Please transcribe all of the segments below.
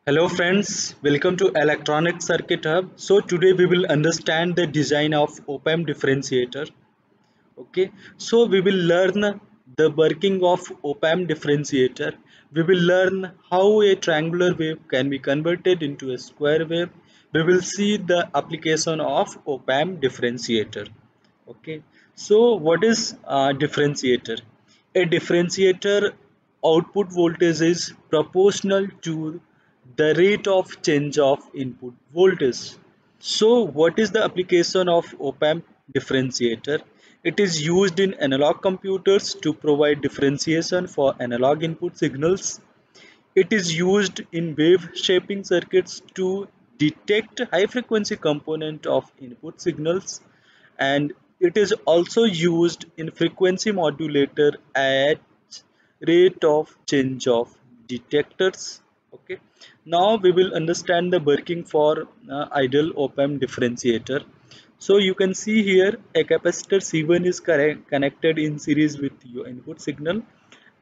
Hello friends, welcome to Electronic Circuit Hub. So today we will understand the design of op-amp differentiator. Okay, so we will learn the working of op-amp differentiator. We will learn how a triangular wave can be converted into a square wave. We will see the application of op-amp differentiator. Okay, so what is differentiator? A differentiator output voltage is proportional to the rate of change of input voltage. So what is the application of op-amp differentiator? It is used in analog computers to provide differentiation for analog input signals. It is used in wave shaping circuits to detect high frequency component of input signals, and it is also used in frequency modulator at rate of change of detectors. Okay, now we will understand the working for ideal op-amp differentiator. So you can see here a capacitor C1 is connected in series with your input signal,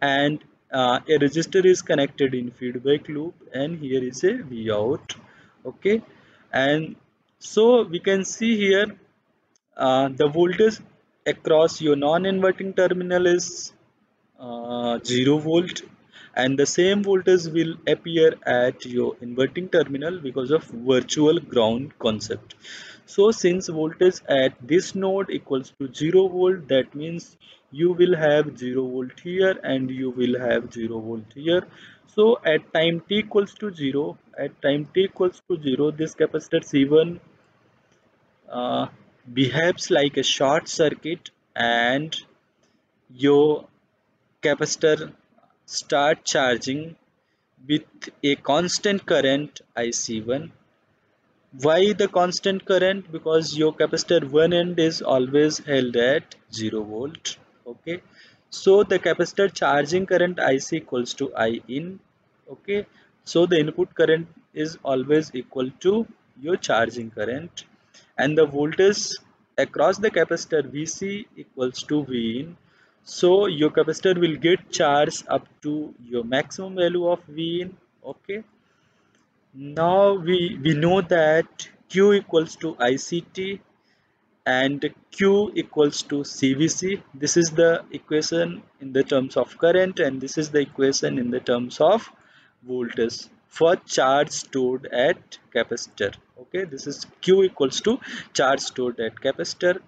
and a resistor is connected in feedback loop, and here is a Vout. Okay, and so we can see here the voltage across your non-inverting terminal is 0 volt, and the same voltage will appear at your inverting terminal because of virtual ground concept. So since voltage at this node equals to 0 volt, that means you will have 0 volt here and you will have 0 volt here. So at time t equals to 0, at time t equals to 0, this capacitor C1 uh, behaves like a short circuit, and your capacitor start charging with a constant current IC1. Why the constant current? Because your capacitor one end is always held at 0 volt. Okay, so the capacitor charging current IC equals to I in. Okay, so the input current is always equal to your charging current, and the voltage across the capacitor VC equals to V in. So your capacitor will get charged up to your maximum value of V in. Okay, now we know that Q equals to ICT and Q equals to CVC. This is the equation in the terms of current, and this is the equation in the terms of voltage for charge stored at capacitor. Okay, this is Q equals to charge stored at capacitor,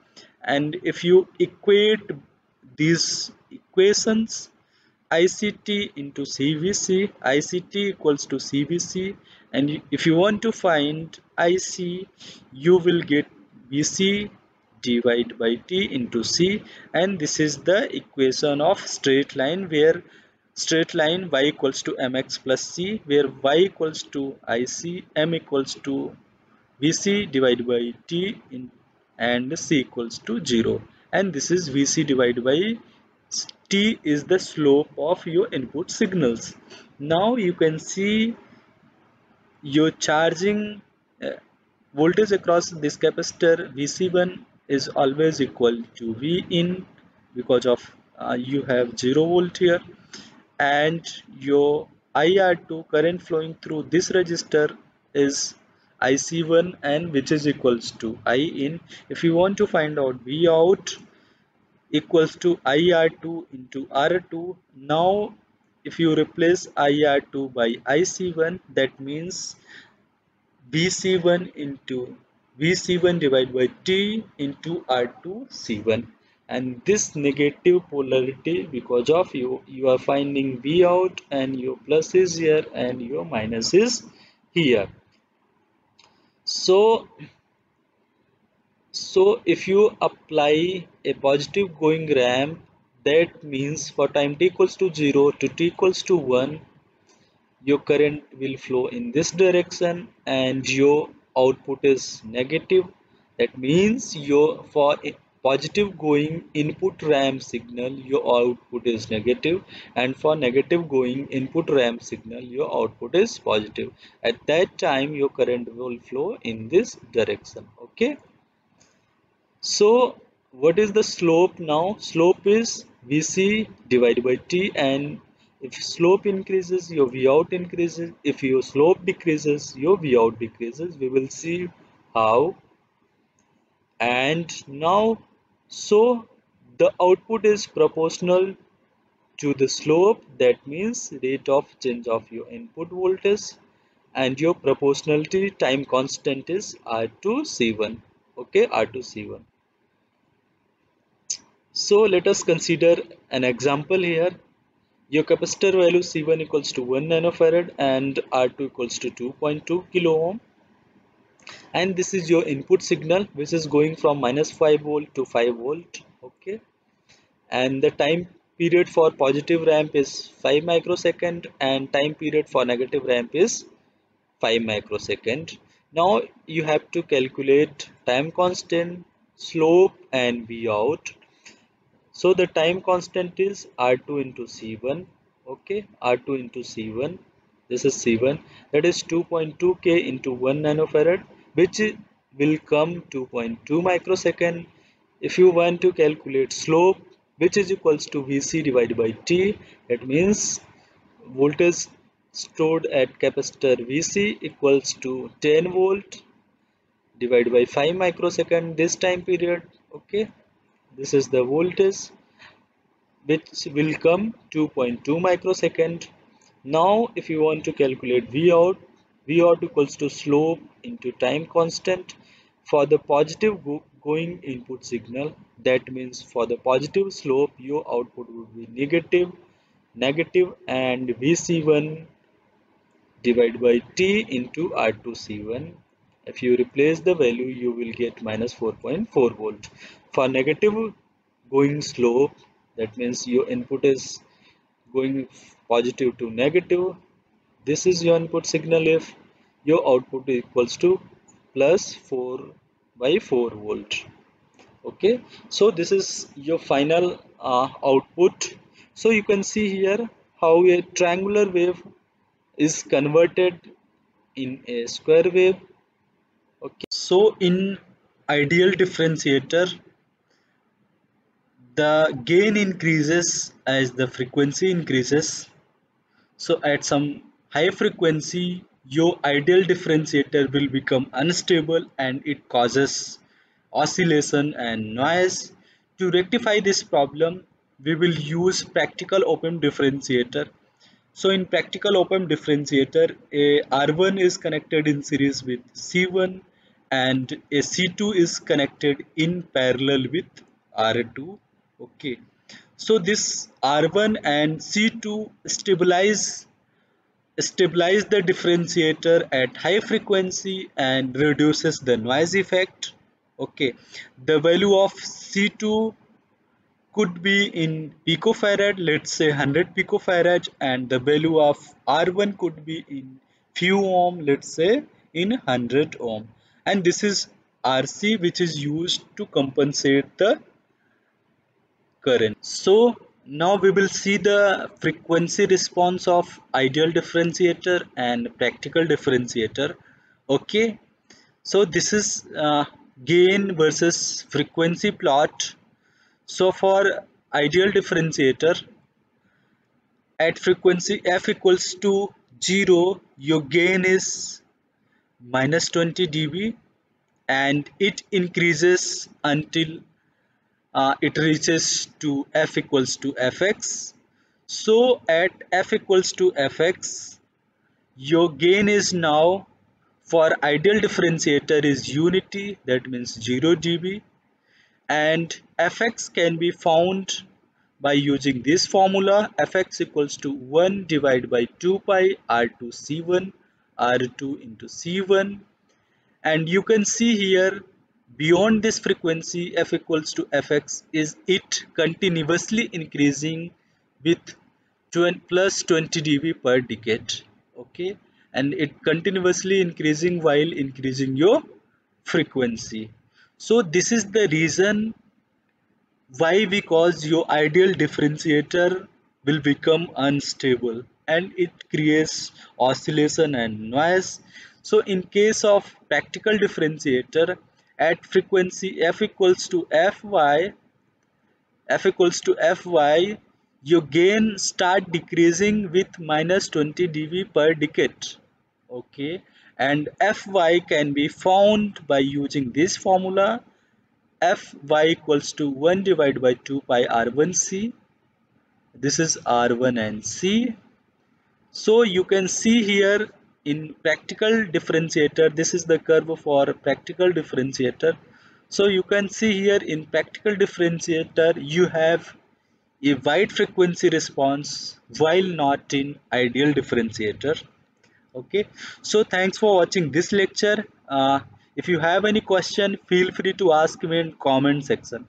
and if you equate these equations, ICT into CVC, ICT equals to CVC, and if you want to find IC, you will get VC divided by T into C, and this is the equation of straight line, where straight line y equals to mx plus c, where y equals to IC, m equals to VC divided by T in, and C equals to 0, and this is VC divided by T is the slope of your input signals. Now you can see your charging voltage across this capacitor VC1 is always equal to V in, because of you have 0 volt here, and your IR2 current flowing through this resistor is IC1, and which is equals to I in. If you want to find out V out equals to IR2 into R2. Now if you replace IR2 by IC1, that means VC1 into VC1 divided by T into R2 C1, and this negative polarity, because of you are finding V out, and your plus is here and your minus is here. So if you apply a positive going ramp, that means for time t equals to 0 to t equals to 1, your current will flow in this direction and your output is negative. That means your for a positive going input ramp signal, your output is negative, and for negative going input ramp signal, your output is positive. At that time your current will flow in this direction. Okay, so what is the slope now? Slope is Vc divided by T, and If slope increases, your V out increases. If your slope decreases, your V out decreases. We will see how. And now, so the output is proportional to the slope, that means rate of change of your input voltage, and your proportionality time constant is R2C1. Okay, R2C1. So let us consider an example here. Your capacitor value C1 equals to 1 nanofarad and R2 equals to 2.2 kilo ohm, and this is your input signal which is going from minus 5 volt to 5 volt. Okay, and the time period for positive ramp is 5 microsecond and time period for negative ramp is 5 microsecond. Now you have to calculate time constant, slope and V out. So the time constant is R2 into C1. Okay, R2 into C1. This is C1, that is 2.2 K into 1 nanofarad, which will come 2.2 microsecond. If you want to calculate slope, which is equals to Vc divided by T, that means voltage stored at capacitor Vc equals to 10 volt divided by 5 microsecond this time period. Okay, this is the voltage which will come 2.2 microsecond. Now if you want to calculate V out equals to slope into time constant for the positive going input signal. That means for the positive slope your output would be negative, and Vc1 divided by T into R2C1. If you replace the value, you will get minus 4.4 volt. For negative going slope, that means your input is going positive to negative. This is your input signal if your output equals to plus 4 by 4 volt. Okay, so this is your final output. So you can see here how a triangular wave is converted in a square wave. Okay, so in ideal differentiator, the gain increases as the frequency increases. So at some high frequency, your ideal differentiator will become unstable and it causes oscillation and noise. To rectify this problem, we will use practical op-amp differentiator. So in practical op-amp differentiator, a R1 is connected in series with C1 and a C2 is connected in parallel with R2. Okay. So this R1 and C2 stabilize the differentiator at high frequency and reduces the noise effect. Okay. The value of C2 could be in picofarad, let's say 100 picofarad, and the value of R1 could be in few ohm, let's say in 100 ohm. And this is RC, which is used to compensate the current. So now we will see the frequency response of ideal differentiator and practical differentiator. Okay, so this is gain versus frequency plot. So for ideal differentiator, at frequency f equals to 0, your gain is minus 20 dB and it increases until it reaches to f equals to fx. So at f equals to fx, your gain is now for ideal differentiator is unity, that means 0 dB, and fx can be found by using this formula. Fx equals to 1 divided by 2 pi R2 C1 R2 into C1, and you can see here beyond this frequency f equals to fx is it continuously increasing with 20 plus 20 dB per decade. Okay, and it continuously increasing while increasing your frequency. So this is the reason why, because your ideal differentiator will become unstable and it creates oscillation and noise. So in case of practical differentiator at frequency f equals to fy, your gain start decreasing with minus 20 dB per decade. Okay, and Fy can be found by using this formula. Fy equals to 1 divided by 2 pi R1C. This is R1 and C. So you can see here in practical differentiator, this is the curve for practical differentiator. So you can see here in practical differentiator, you have a wide frequency response while not in ideal differentiator. Okay, so thanks for watching this lecture. If you have any question, feel free to ask me in comment section.